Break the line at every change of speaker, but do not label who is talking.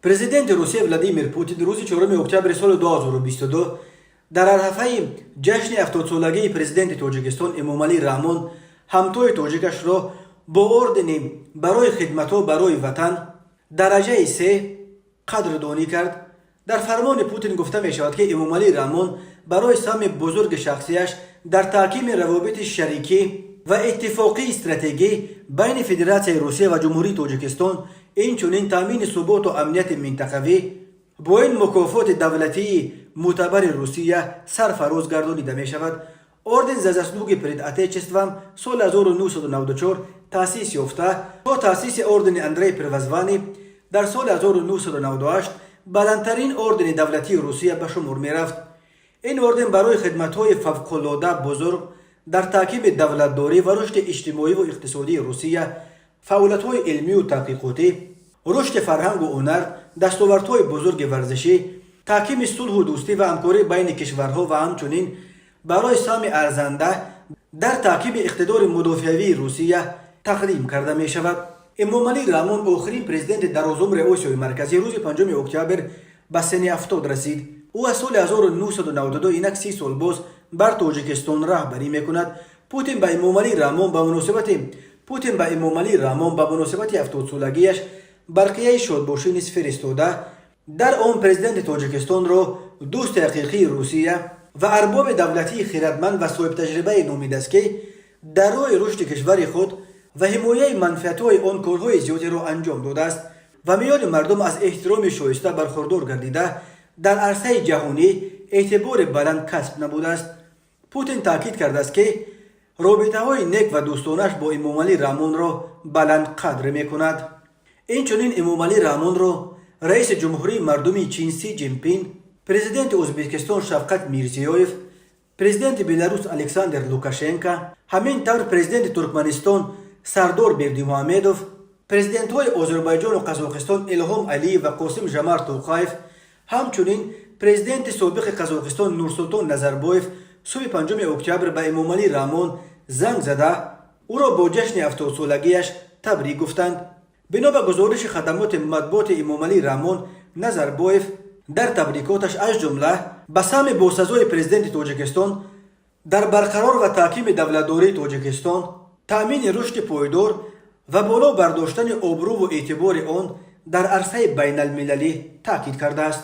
پرزیدنت روسیه ولادیمیر پوتین روز 4 اکتبر سال 2022 در عرفه جشن 70 سالگی پرزیدنت تاجیکستان امامعلی رحمون همتای تاجیکش را با اردن برای خدمت‌ها برای وطن درجه 3 قدردانی کرد. در فرمان پوتین گفته می شود که امامعلی رحمون برای سهم بزرگ شخصیش در تحکیم روابط شریکی و اتفاقی استراتژی بین فدراسیون روسیه و جمهوری تاجیکستان اینچنین تامین ثبات و امنیت منطقوی با این مکافات دولتی معتبر روسیه سرفراز گردانیده می شود. اردن زاسلوگ پرد اتچеством سال 1994 تأسیس یافته تا تأسیس اردن اندری پروزوانی در سال 1998 بلندترین اردن دولتی روسیه به شمار می رفت. این اردن برای خدمت‌های فوق‌العاده بزرگ در تحکیم دولتداری و رشد اجتماعی و اقتصادی روسیه، فعالیت‌های علمی و تحقیقاتی، رشد فرهنگ و هنر، دستاوردهای بزرگ ورزشی، تحکیم صلح و دوستی و همکاری بین کشورها و همچنین برای سهم ارزنده در تحکیم اقتدار مدافعی روسیه تقدیم کرده می شود. امامعلی رحمون آخرین پرزیدنت درازعمر آسیای مرکزی روز 5 اکتبر به سن 70 رسید. او از سال 1992 اینک 30 سال باز بر تاجیکستان رهبری میکند. پوتین به امامعلی رحمون به مناسبت 70 سالگیش برقیه شادباشی نیز فرستاده. در آن پرزیدنت تاجیکستان را دوست حقیقی روسیه و ارباب دولتی خردمند و صاحب تجربه نامید است که در راه رشد کشور خود و حمایت منفعت‌های آن کارهای زیادی را انجام داده است و میان مردم از احترام شایسته برخوردار گردیده در عرصه جهانی اعتبار بلند کسب نموده است. پوتین تاکید کرده است که رابطه‌های نیک و دوستانش با امامعلی رحمون را بلند قدر می‌کند. اینچنین امامعلی رحمون را رئیس جمهوری مردمی چین سی جینپینگ، پرزیدنت ازبکستان شفقت میرزیویف، پرزیدنت بلاروس الکساندر لوکاشنکو، همینطور پرزیدنت ترکمنستان سردار بردیمحمدوف، پرزیدنت‌های آذربایجان و قزاقستان الهام علییو و قاسم جمارت توقایف، همچنین پرزیدنت سابق قزاقستان نورسلطان نظربایف صبح 5 اکتبر به امامعلی رحمون زنگ زده او را با جشن 70 سالگیش تبریک گفتند. بنا به گزارش خدمات مطبوعات امامعلی رحمون نظربایف در تبریکاتش از جمله به سهم باسزای پرزیدنت تاجیکستان در برقرار و تحکیم دولتداری تاجیکستان، تأمین رشد پایدار و بالا برداشتن آبرو و اعتبار آن در عرصه بین المللی تاکید کرده است.